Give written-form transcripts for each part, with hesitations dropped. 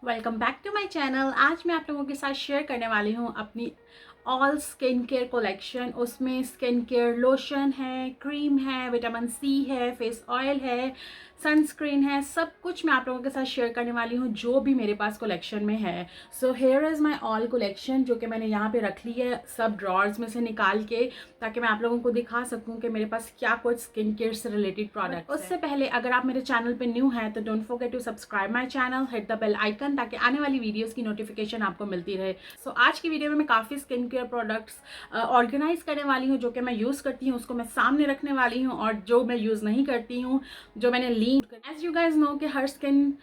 Welcome back to my channel. आज मैं आप लोगों के साथ शेयर करने वाली हूँ अपनी ऑल स्किन केयर कलेक्शन। उसमें स्किन केयर लोशन है, क्रीम है, विटामिन सी है, फेस ऑयल है, सनस्क्रीन है, सब कुछ मैं आप लोगों के साथ शेयर करने वाली हूँ जो भी मेरे पास कलेक्शन में है। So here is my all collection जो कि मैंने यहाँ पे रख ली है सब ड्रॉर्स में से निकाल के, ताकि मैं आप लोगों को दिखा सकूँ कि मेरे पास क्या कुछ स्किन केयर से रिलेटेड प्रोडक्ट। उससे पहले अगर आप मेरे चैनल पे न्यू हैं तो don't forget to subscribe my channel, hit the bell icon ताकि आने वाली वीडियोस की नोटिफिकेशन आपको मिलती रहे। सो आज की वीडियो में मैं काफ़ी स्किन केयर प्रोडक्ट्स ऑर्गेनाइज करने वाली हूँ जो कि मैं यूज़ करती हूँ, उसको मैं सामने रखने वाली हूँ, और जो मैं यूज़ नहीं करती हूँ, जो मैंने ली। एज यू गाइज नो कि हर स्किन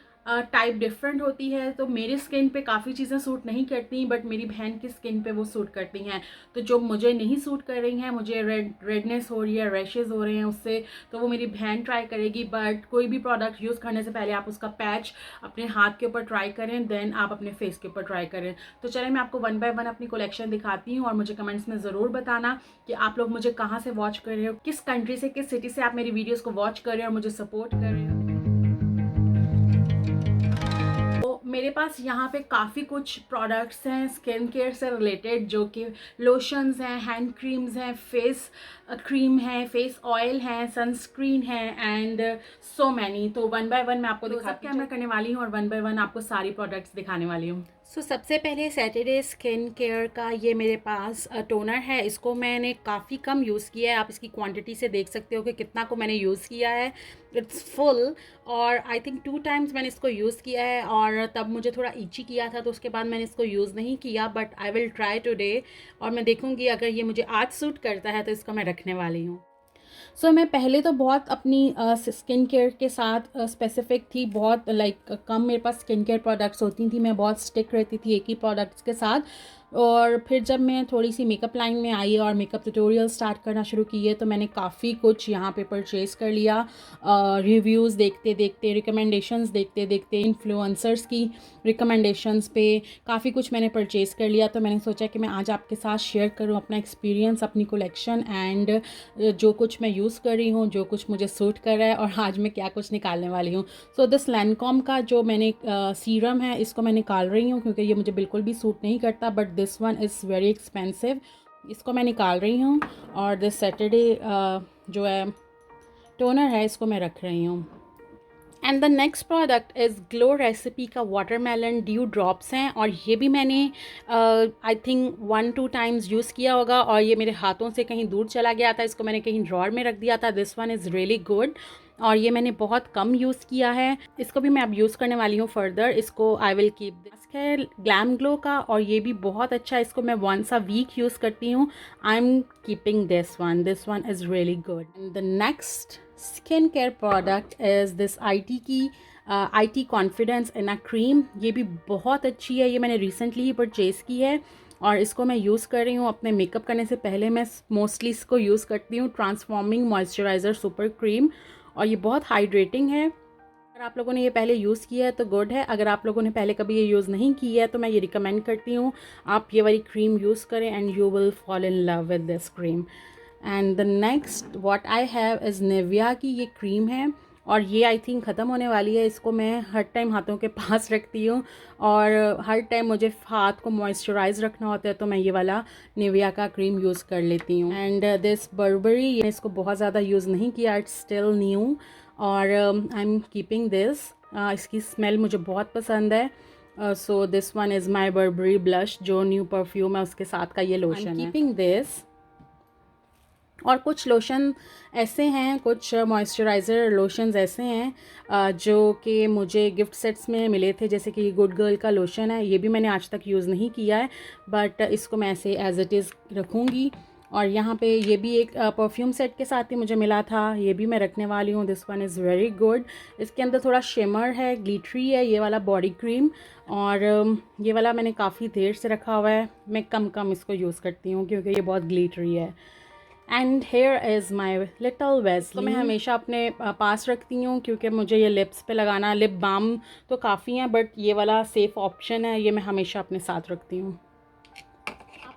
टाइप डिफरेंट होती है, तो मेरी स्किन पे काफ़ी चीज़ें सूट नहीं करती, बट मेरी बहन की स्किन पे वो सूट करती हैं। तो जो मुझे नहीं सूट कर रही हैं, मुझे रेडनेस हो रही है, रैशेज़ हो रहे हैं उससे, तो वो मेरी बहन ट्राई करेगी। बट कोई भी प्रोडक्ट यूज़ करने से पहले आप उसका पैच अपने हाथ के ऊपर ट्राई करें, देन आप अपने फेस के ऊपर ट्राई करें। तो चलिए मैं आपको वन बाय वन अपनी कलेक्शन दिखाती हूँ, और मुझे कमेंट्स में ज़रूर बताना कि आप लोग मुझे कहाँ से वॉच कर रहे हो, किस कंट्री से, किस सिटी से आप मेरी वीडियोज़ को वॉच कर रहे हो और मुझे सपोर्ट कर रहे हो। तो मेरे पास यहाँ पे काफ़ी कुछ प्रोडक्ट्स हैं स्किन केयर से रिलेटेड, जो कि लोशंस हैं, हैंड क्रीम्स हैं, फेस क्रीम है, फेस ऑयल है, सनस्क्रीन है, एंड सो मैनी। तो वन बाय वन मैं आपको कैमरा करने वाली हूँ और वन बाय वन आपको सारी प्रोडक्ट्स दिखाने वाली हूँ। सबसे पहले सैटरडे स्किन केयर का ये मेरे पास टोनर है। इसको मैंने काफ़ी कम यूज़ किया है, आप इसकी क्वांटिटी से देख सकते हो कि कितना को मैंने यूज़ किया है। इट्स फुल, और आई थिंक 2 टाइम्स मैंने इसको यूज़ किया है, और तब मुझे थोड़ा इची किया था, तो उसके बाद मैंने इसको यूज़ नहीं किया। But I will try today, और मैं देखूँगी अगर ये मुझे आज सूट करता है तो इसको मैं रखने वाली हूँ। मैं पहले तो बहुत अपनी स्किन केयर के साथ स्पेसिफिक थी, बहुत लाइक कम मेरे पास स्किन केयर प्रोडक्ट्स होती थी, मैं बहुत स्टिक रहती थी एक ही प्रोडक्ट्स के साथ। और फिर जब मैं थोड़ी सी मेकअप लाइन में आई और मेकअप ट्यूटोरियल स्टार्ट करना शुरू किए, तो मैंने काफ़ी कुछ यहाँ पे परचेज़ कर लिया। रिव्यूज़ देखते देखते, रिकमेंडेशंस देखते देखते, इन्फ्लुएंसर्स की रिकमेंडेशंस पे काफ़ी कुछ मैंने परचेज़ कर लिया। तो मैंने सोचा कि मैं आज आपके साथ शेयर करूँ अपना एक्सपीरियंस, अपनी कलेक्शन, एंड जो कुछ मैं यूज़ कर रही हूँ, जो कुछ मुझे सूट कर रहा है, और आज मैं क्या कुछ निकालने वाली हूँ। दिस लैनकॉम का जो मैंने सीरम है, इसको मैं निकाल रही हूँ क्योंकि ये मुझे बिल्कुल भी सूट नहीं करता, but this one is very expensive. इसको मैं निकाल रही हूँ, और दिस सैटरडे जो है टोनर है, इसको मैं रख रही हूँ। And the next product is glow recipe का वाटरमेलन ड्यू ड्रॉप्स हैं, और ये भी मैंने आई थिंक 1-2 टाइम्स यूज़ किया होगा, और ये मेरे हाथों से कहीं दूर चला गया था, इसको मैंने कहीं ड्रॉर में रख दिया था। This one is really good, और ये मैंने बहुत कम यूज़ किया है, इसको भी मैं अब यूज़ करने वाली हूँ फर्दर। इसको आई विल कीप दिस है ग्लैम ग्लो का, और ये भी बहुत अच्छा है, इसको मैं वंस अ वीक यूज़ करती हूँ। I am keeping this one is really good. And the next skin care product is this IT confidence in a cream. ये भी बहुत अच्छी है, ये मैंने रिसेंटली ही परचेज़ की है, और इसको मैं यूज़ कर रही हूँ अपने मेकअप करने से पहले। मैं मोस्टली इसको यूज़ करती हूँ ट्रांसफॉर्मिंग मॉइस्चराइज़र सुपर क्रीम, और ये बहुत हाइड्रेटिंग है। अगर आप लोगों ने ये पहले यूज़ किया है तो गुड है, अगर आप लोगों ने पहले कभी ये यूज़ नहीं की है तो मैं ये रिकमेंड करती हूँ आप ये वाली क्रीम यूज़ करें, and you will fall in love with this cream. And the next what I have is Nivea की ये क्रीम है, और ये आई थिंक ख़त्म होने वाली है। इसको मैं हर टाइम हाथों के पास रखती हूँ, और हर टाइम मुझे हाथ को मॉइस्चराइज रखना होता है, तो मैं ये वाला निविया का क्रीम यूज़ कर लेती हूँ। एंड दिस बर्बरी, इसको बहुत ज़्यादा यूज़ नहीं किया, इट्स स्टिल न्यू, और आई एम कीपिंग दिस। इसकी स्मेल मुझे बहुत पसंद है। So this one is my Barbari blush, जो न्यू परफ्यूम है उसके साथ का ये लोशन है। Keeping this. और कुछ लोशन ऐसे हैं, कुछ मॉइस्चराइज़र लोशंस ऐसे हैं जो कि मुझे गिफ्ट सेट्स में मिले थे, जैसे कि गुड गर्ल का लोशन है, ये भी मैंने आज तक यूज़ नहीं किया है, बट इसको मैं ऐसे एज इट इज़ रखूँगी। और यहाँ पे ये भी एक परफ्यूम सेट के साथ ही मुझे मिला था, ये भी मैं रखने वाली हूँ। This one is very good. इसके अंदर थोड़ा शिमर है, ग्लिटरी है ये वाला बॉडी क्रीम, और ये वाला मैंने काफ़ी देर से रखा हुआ है, मैं कम इसको यूज़ करती हूँ क्योंकि ये बहुत ग्लिटरी है। And here is my little Vaseline, तो मैं हमेशा अपने पास रखती हूँ क्योंकि मुझे ये लिप्स पे लगाना, लिप बाम तो काफ़ी हैं, बट ये वाला सेफ़ ऑप्शन है, ये मैं हमेशा अपने साथ रखती हूँ।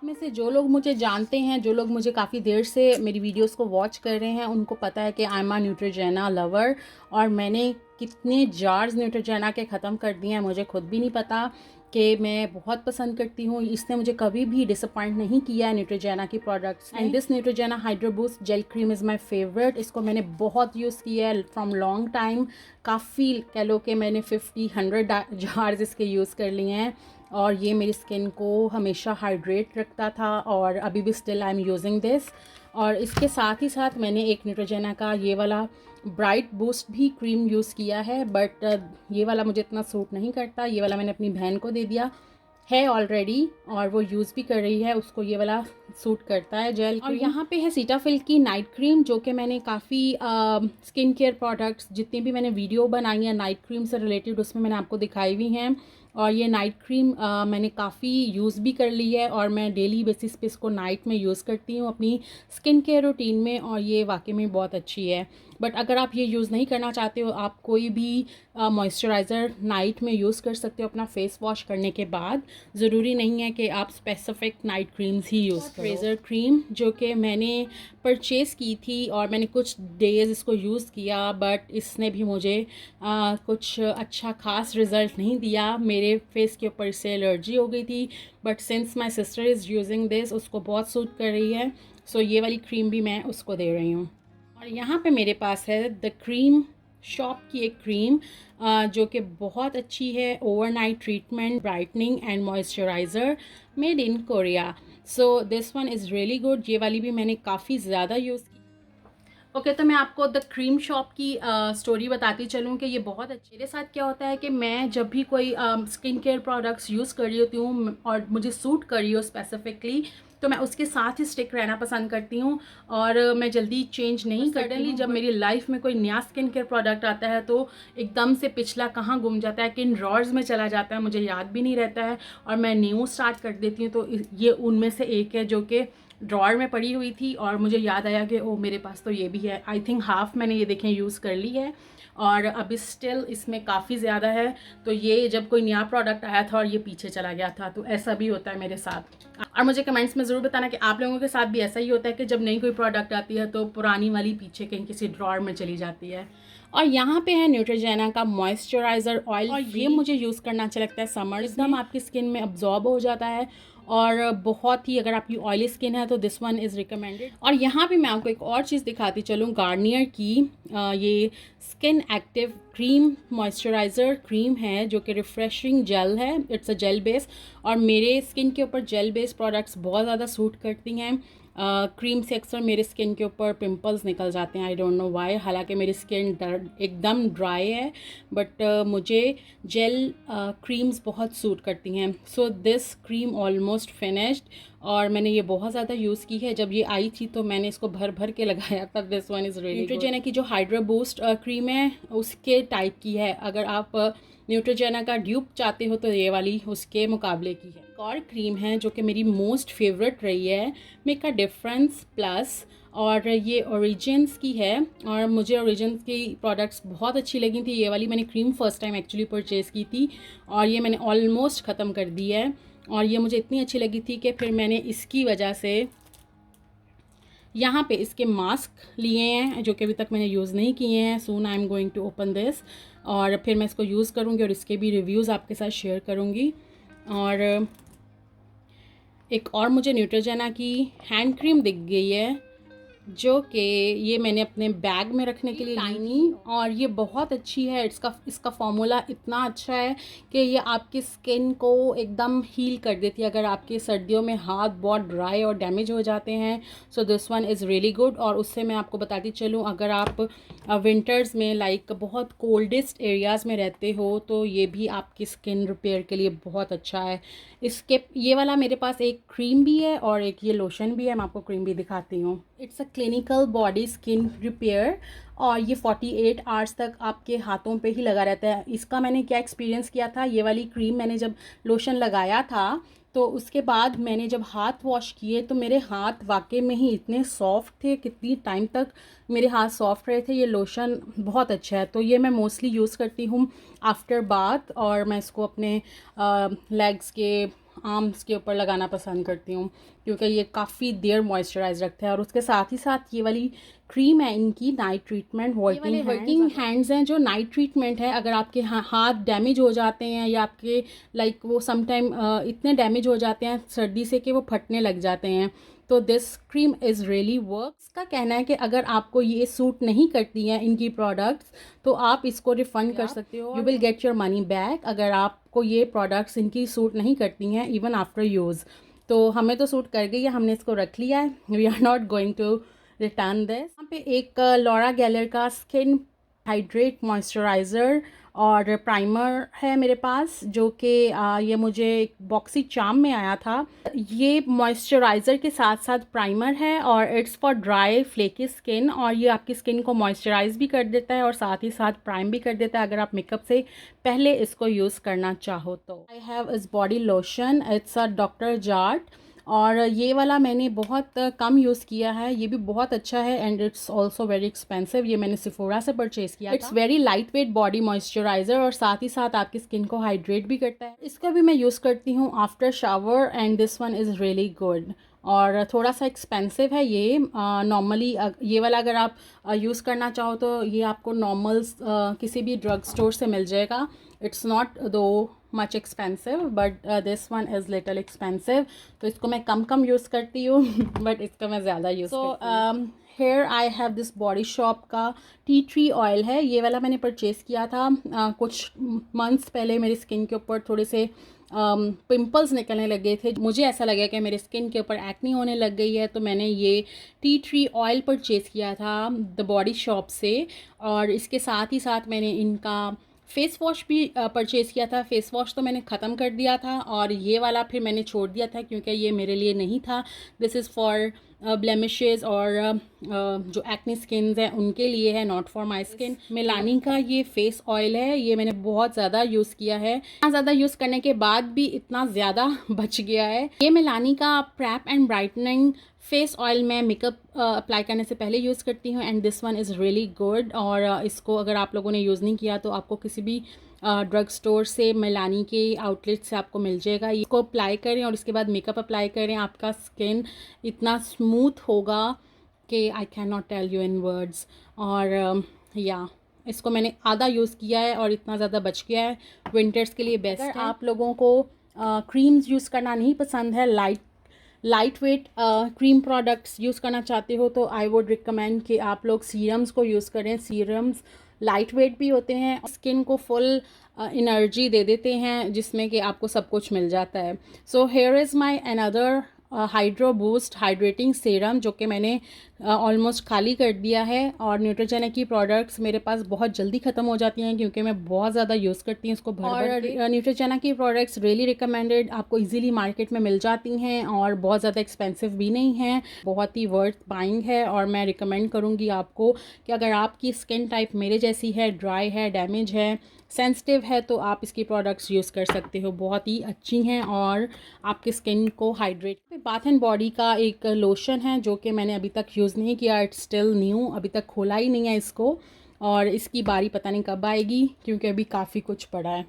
आप में से जो लोग मुझे जानते हैं, जो लोग मुझे काफ़ी देर से मेरी वीडियोस को वॉच कर रहे हैं, उनको पता है कि I am a Neutrogena lover, और मैंने कितने जार्स न्यूट्रोजेना के ख़त्म कर दिए हैं मुझे खुद भी नहीं पता, कि मैं बहुत पसंद करती हूँ। इसने मुझे कभी भी डिसअपॉइंट नहीं किया है न्यूट्रोजेना की products. And this Neutrogena hydro boost gel cream is my favourite. इसको मैंने बहुत यूज़ किया है फ्रॉम लॉन्ग टाइम। काफ़ी कह लो कि मैंने 50-100 जार्स इसके यूज़ कर लिए हैं, और ये मेरी स्किन को हमेशा हाइड्रेट रखता था, और अभी भी still I am using this. और इसके साथ ही साथ मैंने एक न्यूट्रोजेना का ये वाला ब्राइट बूस्ट भी क्रीम यूज़ किया है, बट ये वाला मुझे इतना सूट नहीं करता। ये वाला मैंने अपनी बहन को दे दिया है ऑलरेडी, और वो यूज़ भी कर रही है, उसको ये वाला सूट करता है जेल। और यहाँ पे है सीटाफिल की नाइट क्रीम, जो कि मैंने काफ़ी स्किन केयर प्रोडक्ट्स जितनी भी मैंने वीडियो बनाई है नाइट क्रीम से रिलेटेड, उसमें मैंने आपको दिखाई हुई हैं। और ये नाइट क्रीम मैंने काफ़ी यूज़ भी कर ली है, और मैं डेली बेसिस पे इसको नाइट में यूज़ करती हूँ अपनी स्किन केयर रूटीन में, और ये वाकई में बहुत अच्छी है। बट अगर आप ये यूज़ नहीं करना चाहते हो, आप कोई भी मॉइस्चराइज़र नाइट में यूज़ कर सकते हो अपना फेस वॉश करने के बाद। ज़रूरी नहीं है कि आप स्पेसिफिक नाइट क्रीम्स ही यूज़ करो। रेज़र क्रीम जो कि मैंने परचेज़ की थी, और मैंने कुछ डेज़ इसको यूज़ किया, बट इसने भी मुझे कुछ अच्छा खास रिज़ल्ट नहीं दिया। मेरे फेस के ऊपर इससे एलर्जी हो गई थी, but since my sister is using this, उसको बहुत सूट कर रही है, सो ये वाली क्रीम भी मैं उसको दे रही हूँ। और यहाँ पे मेरे पास है द क्रीम शॉप की एक क्रीम जो कि बहुत अच्छी है, overnight treatment, brightening and moisturiser, made in Korea. So this one is really good. ये वाली भी मैंने काफ़ी ज़्यादा यूज़ की। ओके, तो मैं आपको द क्रीम शॉप की स्टोरी बताती चलूँ कि ये बहुत अच्छी। मेरे साथ क्या होता है कि मैं जब भी कोई स्किन केयर प्रोडक्ट्स यूज़ कर रही होती हूँ और मुझे सूट कर रही हो स्पेसिफिकली, तो मैं उसके साथ ही स्टिक रहना पसंद करती हूँ, और मैं जल्दी चेंज नहीं करती हूँ। जब मेरी लाइफ में कोई नया स्किन केयर प्रोडक्ट आता है तो एकदम से पिछला कहाँ गुम जाता है, किन ड्रॉर्स में चला जाता है, मुझे याद भी नहीं रहता है, और मैं न्यू स्टार्ट कर देती हूँ। तो ये उनमें से एक है जो कि ड्रॉर में पड़ी हुई थी, और मुझे याद आया कि ओ मेरे पास तो ये भी है। आई थिंक हाफ़ मैंने ये देखें यूज़ कर ली है, और अभी स्टिल इसमें काफ़ी ज़्यादा है। तो ये जब कोई नया प्रोडक्ट आया था और ये पीछे चला गया था, तो ऐसा भी होता है मेरे साथ। और मुझे कमेंट्स में ज़रूर बताना कि आप लोगों के साथ भी ऐसा ही होता है कि जब नई कोई प्रोडक्ट आती है तो पुरानी वाली पीछे कहीं किसी ड्रॉर में चली जाती है। और यहाँ पे है न्यूट्रोजेना का मॉइस्चराइज़र ऑयल, और ये मुझे यूज़ करना अच्छा लगता है समर, एकदम आपकी स्किन में अब्जॉर्ब हो जाता है, और बहुत ही, अगर आपकी ऑयली स्किन है तो दिस वन इज़ रिकमेंडेड। और यहाँ पे मैं आपको एक और चीज़ दिखाती चलूँ, गार्नियर की ये skin active cream moisturiser cream है, जो कि रिफ़्रेशिंग जेल है। इट्स अ जेल बेस, और मेरे स्किन के ऊपर जेल बेस प्रोडक्ट्स बहुत ज़्यादा सूट करती हैं। क्रीम से अक्सर मेरे स्किन के ऊपर पिंपल्स निकल जाते हैं, आई डोंट नो वाई, हालांकि मेरी स्किन एकदम ड्राई है, बट मुझे जेल क्रीम्स बहुत सूट करती हैं। So this cream almost finished, और मैंने ये बहुत ज़्यादा यूज़ की है। जब ये आई थी तो मैंने इसको भर भर के लगाया था। This one is really good. Neutrogena की जो हाइड्रो बूस्ट क्रीम है उसके टाइप की है। अगर आप न्यूट्रोजेना का ड्यूप चाहते हो तो ये वाली उसके मुकाबले की है। एक और क्रीम है जो कि मेरी मोस्ट फेवरेट रही है, मेक अ डिफरेंस प्लस, और ये ओरिजिन्स की है, और मुझे ओरिजिन्स की प्रोडक्ट्स बहुत अच्छी लगी थी। ये वाली मैंने cream first time actually purchase की थी, और ये मैंने ऑलमोस्ट ख़त्म कर दी है, और ये मुझे इतनी अच्छी लगी थी कि फिर मैंने इसकी वजह से यहाँ पे इसके मास्क लिए हैं, जो कि अभी तक मैंने यूज़ नहीं किए हैं। Soon I am going to open this, और फिर मैं इसको यूज़ करूँगी और इसके भी रिव्यूज़ आपके साथ शेयर करूँगी। और एक और मुझे न्यूट्रोजेना की हैंड क्रीम दिख गई है, जो कि ये मैंने अपने बैग में रखने के लिए ली, और ये बहुत अच्छी है। इसका फॉर्मूला इतना अच्छा है कि ये आपकी स्किन को एकदम हील कर देती है अगर आपके सर्दियों में हाथ बहुत ड्राई और डैमेज हो जाते हैं। So this one is really good. और उससे मैं आपको बताती चलूँ, अगर आप विंटर्स में लाइक बहुत कोल्डेस्ट एरियाज़ में रहते हो तो ये भी आपकी स्किन रिपेयर के लिए बहुत अच्छा है। ये वाला मेरे पास एक क्रीम भी है और एक ये लोशन भी है, मैं आपको क्रीम भी दिखाती हूँ। It's a clinical body skin repair, और ये 48 आवर्स तक आपके हाथों पे ही लगा रहता है। इसका मैंने क्या एक्सपीरियंस किया था, ये वाली क्रीम मैंने जब लोशन लगाया था तो उसके बाद मैंने जब हाथ वॉश किए तो मेरे हाथ वाकई में ही इतने सॉफ्ट थे, कितनी टाइम तक मेरे हाथ सॉफ्ट रहे थे। ये लोशन बहुत अच्छा है, तो ये मैं मोस्टली यूज़ करती हूँ आफ्टर बाथ, और मैं इसको अपने लेग्स के आर्म्स के ऊपर लगाना पसंद करती हूँ क्योंकि ये काफ़ी देर मॉइस्चराइज रखता है। और उसके साथ ही साथ ये वाली क्रीम है इनकी नाइट ट्रीटमेंट वर्किंग हैंड्स हैं जो नाइट ट्रीटमेंट है। अगर आपके हाथ डैमेज हो जाते हैं या आपके लाइक वो समटाइम इतने डैमेज हो जाते हैं सर्दी से कि वो फटने लग जाते हैं, तो this cream is really works. का कहना है कि अगर आपको ये सूट नहीं करती हैं इनकी प्रोडक्ट्स तो आप इसको रिफ़ंड कर सकते हो, you will get your money back अगर आपको ये प्रोडक्ट्स इनकी सूट नहीं करती हैं इवन आफ्टर यूज़। तो हमें तो सूट कर गई है, हमने इसको रख लिया है, we are not going to return this. यहाँ पे एक लॉरा गेलर का स्किन हाइड्रेट मॉइस्चराइज़र और प्राइमर है मेरे पास जो कि ये मुझे एक बॉक्सी चार्म में आया था। ये मॉइस्चराइज़र के साथ साथ प्राइमर है और it's for dry flaky skin, और ये आपकी स्किन को मॉइस्चराइज़ भी कर देता है और साथ ही साथ प्राइम भी कर देता है अगर आप मेकअप से पहले इसको यूज़ करना चाहो तो। आई हैव इस body lotion, it's a Doctor Jart, और ये वाला मैंने बहुत कम यूज़ किया है, ये भी बहुत अच्छा है and it's also very expensive. ये मैंने सिफोरा से परचेज़ किया। It's very light weight body moisturiser और साथ ही साथ आपकी स्किन को हाइड्रेट भी करता है। इसको भी मैं यूज़ करती हूँ after shower and this one is really good. और थोड़ा सा एक्सपेंसिव है ये, नॉर्मली ये वाला अगर आप यूज़ करना चाहो तो ये आपको नॉर्मल किसी भी ड्रग स्टोर से मिल जाएगा। इट्स नॉट दो much expensive but this one is little expensive, तो इसको मैं कम यूज़ करती हूँ बट इसको मैं ज़्यादा यूज़ करती हूँ। Here I have this body shop का टी ट्री ऑयल है, ये वाला मैंने परचेज़ किया था कुछ मंथ्स पहले। मेरी स्किन के ऊपर थोड़े से पिंपल्स निकलने लग गए थे, मुझे ऐसा लगा कि मेरे स्किन के ऊपर एक्ने होने लग गई है, तो मैंने ये टी ट्री ऑयल परचेज़ किया था द बॉडी शॉप से। और इसके साथ ही साथ मैंने इनका फ़ेस वॉश भी परचेज़ किया था। फ़ेस वॉश तो मैंने ख़त्म कर दिया था और ये वाला फिर मैंने छोड़ दिया था क्योंकि ये मेरे लिए नहीं था। दिस इज़ फॉर ब्लेमिशेस और जो एक्ने स्किन्स हैं उनके लिए है, नॉट फॉर माय स्किन। मिलानी का ये फेस ऑयल है, ये मैंने बहुत ज़्यादा यूज़ किया है। इतना ज़्यादा यूज़ करने के बाद भी इतना ज़्यादा बच गया है। ये मिलानी का prep and brightening face oil मैं मेकअप अप्लाई करने से पहले यूज़ करती हूँ and this one is really good. और इसको अगर आप लोगों ने यूज़ नहीं किया तो आपको किसी भी ड्रग स्टोर से मिलानी के आउटलेट से आपको मिल जाएगा। इसको अप्लाई करें और इसके बाद मेकअप अप्लाई करें, आपका स्किन इतना स्मूथ होगा कि I can not tell you in words. और या इसको मैंने आधा यूज़ किया है और इतना ज़्यादा बच गया है, विंटर्स के लिए बेस्ट है। आप लोगों को क्रीम्स यूज़ करना नहीं पसंद है, light weight cream products use करना चाहते हो तो आई वुड रिकमेंड कि आप लोग सीरम्स को यूज़ करें। सीरम्स लाइट वेट भी होते हैं, स्किन को फुल एनर्जी दे देते हैं जिसमें कि आपको सब कुछ मिल जाता है। So here is my another hydro boost hydrating serum जो कि मैंने ऑलमोस्ट खाली कर दिया है। और न्यूट्रोजेना की प्रोडक्ट्स मेरे पास बहुत जल्दी ख़त्म हो जाती हैं क्योंकि मैं बहुत ज़्यादा यूज़ करती हूँ इसको भर के। न्यूट्रोजेना की प्रोडक्ट्स रियली रिकमेंडेड, आपको इजीली मार्केट में मिल जाती हैं और बहुत ज़्यादा एक्सपेंसिव भी नहीं हैं, बहुत ही वर्थ बाइंग है। और मैं रिकमेंड करूँगी आपको कि अगर आपकी स्किन टाइप मेरे जैसी है, ड्राई है, डैमेज है, सेंसिटिव है, तो आप इसकी प्रोडक्ट्स यूज़ कर सकते हो, बहुत ही अच्छी हैं और आपकी स्किन को हाइड्रेट। बाथ एंड बॉडी का एक लोशन है जो कि मैंने अभी तक यूज़ नहीं किया, इट्स स्टिल न्यू, अभी तक खोला ही नहीं है इसको और इसकी बारी पता नहीं कब आएगी क्योंकि अभी काफ़ी कुछ पड़ा है।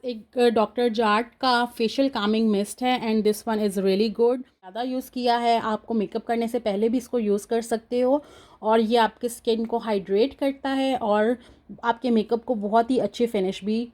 एक डॉक्टर जार्ट का फेशियल कामिंग मिस्ट है and this one is really good. ज़्यादा यूज़ किया है, आपको मेकअप करने से पहले भी इसको यूज़ कर सकते हो और ये आपके स्किन को हाइड्रेट करता है और आपके मेकअप को बहुत ही अच्छी फिनिश भी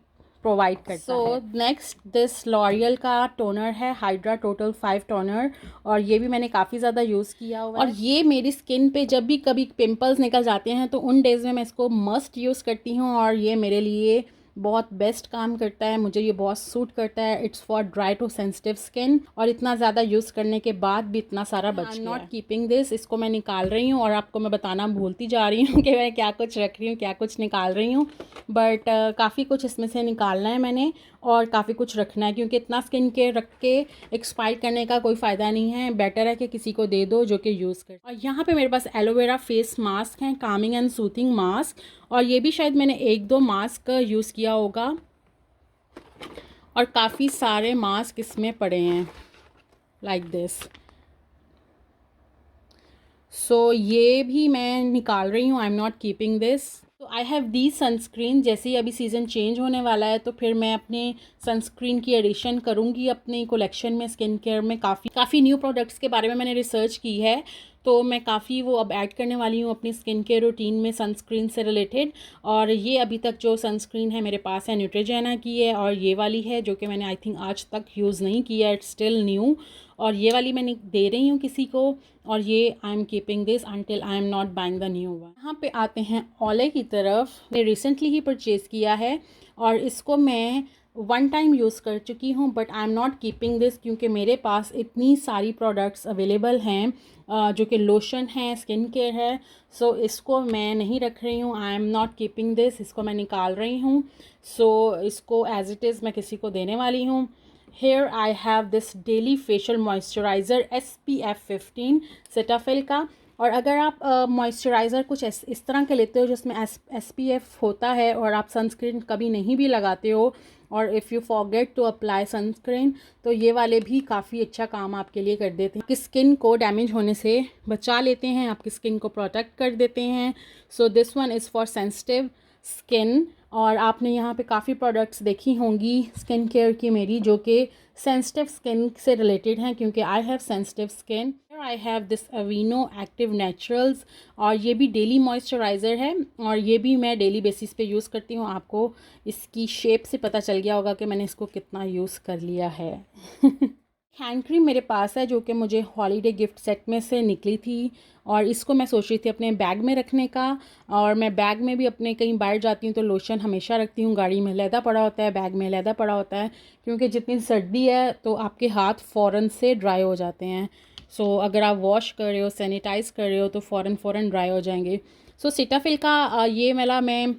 प्रोवाइड करता है। सो नेक्स्ट दिस लॉरियल का टोनर है, हाइड्रा टोटल 5 टोनर, और ये भी मैंने काफ़ी ज़्यादा यूज़ किया हुआ है। और ये मेरी स्किन पे जब भी कभी पिंपल्स निकल जाते हैं तो उन डेज़ में मैं इसको मस्ट यूज़ करती हूँ और ये मेरे लिए बहुत बेस्ट काम करता है, मुझे ये बहुत सूट करता है। It's for dry to sensitive skin और इतना ज़्यादा यूज़ करने के बाद भी इतना सारा बच गया। नॉट कीपिंग दिस, इसको मैं निकाल रही हूँ और आपको मैं बताना भूलती जा रही हूँ कि मैं क्या कुछ रख रही हूँ, क्या कुछ निकाल रही हूँ, बट काफ़ी कुछ इसमें से निकालना है मैंने और काफ़ी कुछ रखना है क्योंकि इतना स्किन केयर रख के एक्सपायर करने का कोई फ़ायदा नहीं है, बेटर है कि किसी को दे दो जो कि यूज़ करे। और यहाँ पे मेरे पास एलोवेरा फेस मास्क हैं, कामिंग एंड सूथिंग मास्क, और ये भी शायद मैंने 1-2 मास्क यूज़ किया होगा और काफ़ी सारे मास्क इसमें पड़े हैं लाइक दिस। सो ये भी मैं निकाल रही हूँ, I am not keeping this. तो आई हैव दी सनस्क्रीन। जैसे ही अभी सीज़न चेंज होने वाला है तो फिर मैं अपने सनस्क्रीन की एडिशन करूँगी अपनी कलेक्शन में। स्किन केयर में काफ़ी न्यू प्रोडक्ट्स के बारे में मैंने रिसर्च की है, तो मैं काफ़ी वो अब ऐड करने वाली हूँ अपनी स्किन केयर रूटीन में सनस्क्रीन से रिलेटेड। और ये अभी तक जो सनस्क्रीन है मेरे पास है न्यूट्रोजेना की है, और ये वाली है जो कि मैंने आई थिंक आज तक यूज़ नहीं किया, इट्स स्टिल न्यू। और ये वाली मैंने दे रही हूँ किसी को, और ये I am keeping this until I am not buying the new one. यहाँ पे आते हैं ओले की तरफ। मैं रिसेंटली ही परचेज़ किया है और इसको मैं वन टाइम यूज़ कर चुकी हूँ, but I am not keeping this क्योंकि मेरे पास इतनी सारी प्रोडक्ट्स अवेलेबल हैं जो कि लोशन है, स्किन केयर है, सो इसको मैं नहीं रख रही हूँ। I am not keeping this, इसको मैं निकाल रही हूँ। सो इसको एज इट इज़ मैं किसी को देने वाली हूँ। Here I have this daily facial moisturizer SPF 15 Cetaphil का। और अगर आप मॉइस्चराइज़र कुछ इस तरह के लेते हो जिसमें SPF होता है और आप सनस्क्रीन कभी नहीं भी लगाते हो, और if you forget to apply sunscreen, तो ये वाले भी काफ़ी अच्छा काम आपके लिए कर देते हैं। आपकी स्किन को डैमेज होने से बचा लेते हैं, आपकी स्किन को प्रोटेक्ट कर देते हैं। So this one is for sensitive skin. और आपने यहाँ पे काफ़ी प्रोडक्ट्स देखी होंगी स्किन केयर की मेरी जो कि सेंसिटिव स्किन से रिलेटेड हैं, क्योंकि I have sensitive skin. I have this अवीनो active naturals, और ये भी डेली मॉइस्चराइज़र है और ये भी मैं डेली बेसिस पे यूज़ करती हूँ। आपको इसकी शेप से पता चल गया होगा कि मैंने इसको कितना यूज़ कर लिया है। हैंड क्रीम मेरे पास है जो कि मुझे हॉलीडे गिफ्ट सेट में से निकली थी, और इसको मैं सोच रही थी अपने बैग में रखने का। और मैं बैग में भी अपने कहीं बाहर जाती हूँ तो लोशन हमेशा रखती हूँ, गाड़ी में लहदा पड़ा होता है, बैग में लहदा पड़ा होता है, क्योंकि जितनी सर्दी है तो आपके हाथ फ़ौरन से ड्राई हो जाते हैं। सो अगर आप वॉश कर रहे हो, सैनिटाइज़ कर रहे हो, तो फ़ौरन ड्राई हो जाएंगे। सो सेटाफिल का ये वाला मैं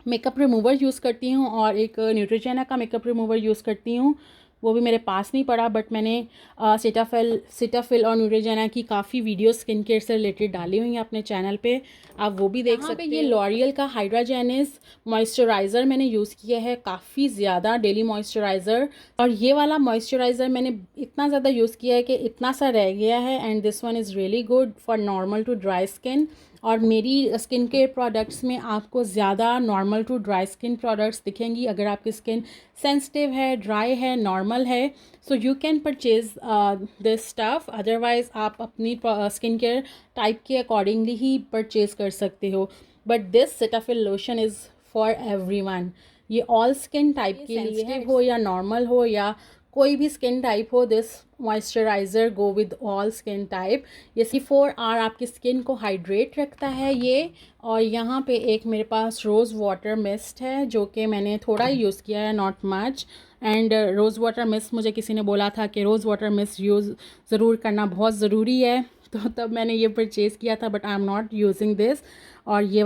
मेकअप रिमूवर यूज़ करती हूँ, और एक न्यूट्रोजेना का मेकअप रिमूवर यूज़ करती हूँ, वो भी मेरे पास नहीं पड़ा, बट मैंने सेटाफिल और न्यूट्रोजेना की काफ़ी वीडियो स्किन केयर से रिलेटेड डाली हुई हैं अपने चैनल पे, आप वो भी देख सकते हैं। ये लॉरियल का हाइड्राजेनिस मॉइस्चराइज़र मैंने यूज़ किया है काफ़ी ज़्यादा, डेली मॉइस्चराइज़र। और ये वाला मॉइस्चराइज़र मैंने इतना ज़्यादा यूज़ किया है कि इतना सा रह गया है, and this one is really good for normal to dry skin. और मेरी स्किन केयर प्रोडक्ट्स में आपको ज़्यादा normal to dry skin products दिखेंगी। अगर आपकी स्किन सेंसिटिव है, ड्राई है, नॉर्मल है, so you can purchase this stuff. Otherwise आप अपनी स्किन केयर टाइप के अकॉर्डिंगली ही परचेज़ कर सकते हो। But this Cetaphil lotion is for everyone. ये ऑल स्किन टाइप के लिए है, हो या नॉर्मल हो या कोई भी स्किन टाइप हो, this moisturiser go with all skin type. ये 4 आवर आपकी स्किन को हाइड्रेट रखता है ये। और यहाँ पे एक मेरे पास रोज़ वाटर मिस्ट है जो कि मैंने थोड़ा ही यूज़ किया है, not much. And rose water mist मुझे किसी ने बोला था कि रोज़ वाटर मिस्ट यूज़ ज़रूर करना बहुत ज़रूरी है, तो तब मैंने ये परचेज़ किया था, but I am not using this. और ये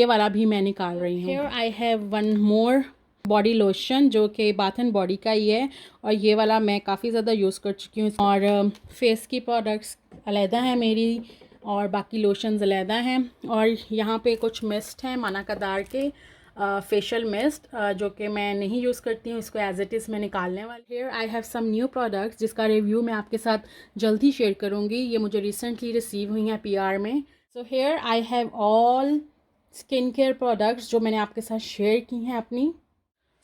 वाला भी मैं निकाल रही हूँ। Here I have one more body lotion जो कि बाथ एंड बॉडी का ही है, और ये वाला मैं काफ़ी ज़्यादा यूज़ कर चुकी हूँ। और फेस की प्रोडक्ट्स अलहदा हैं मेरी, और बाकी लोशंस अलहदा हैं। और यहाँ पे कुछ मिस्ट हैं माना कदार के फेशियल मिस्ट जो कि मैं नहीं यूज़ करती हूँ, इसको एज इट इज़ मैं निकालने वाली। Here I have some new products जिसका रिव्यू मैं आपके साथ जल्दी शेयर करूँगी। ये मुझे रिसेंटली रिसीव हुई हैं PR में। So here I have all skin care products जो मैंने आपके साथ शेयर की हैं अपनी।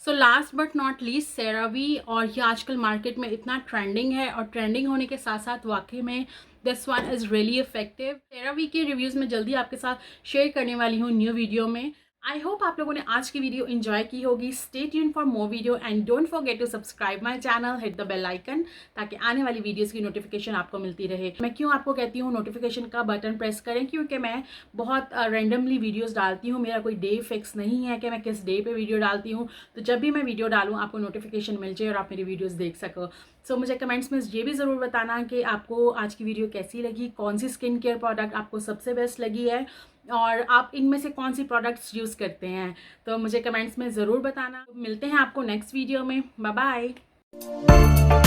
So last but not least CeraVe, और ये आजकल मार्केट में इतना ट्रेंडिंग है, और ट्रेंडिंग होने के साथ साथ वाकई में this one is really effective. CeraVe के रिव्यूज़ में जल्दी आपके साथ शेयर करने वाली हूँ न्यू वीडियो में। आई होप आप लोगों ने आज की वीडियो एंजॉय की होगी। Stay tune for more video and don't forget to subscribe my channel, hit the bell icon, ताकि आने वाली वीडियोस की नोटिफिकेशन आपको मिलती रहे। मैं क्यों आपको कहती हूँ नोटिफिकेशन का बटन प्रेस करें, क्योंकि मैं बहुत रैंडमली वीडियोस डालती हूँ, मेरा कोई डे फिक्स नहीं है कि मैं किस डे पे वीडियो डालती हूँ। तो जब भी मैं वीडियो डालूँ आपको नोटिफिकेशन मिल जाए और आप मेरी वीडियोस देख सको। सो मुझे कमेंट्स में ये भी ज़रूर बताना कि आपको आज की वीडियो कैसी लगी, कौन सी स्किन केयर प्रोडक्ट आपको सबसे बेस्ट लगी है, और आप इनमें से कौन सी प्रोडक्ट्स यूज़ करते हैं, तो मुझे कमेंट्स में ज़रूर बताना। मिलते हैं आपको नेक्स्ट वीडियो में। Bye bye.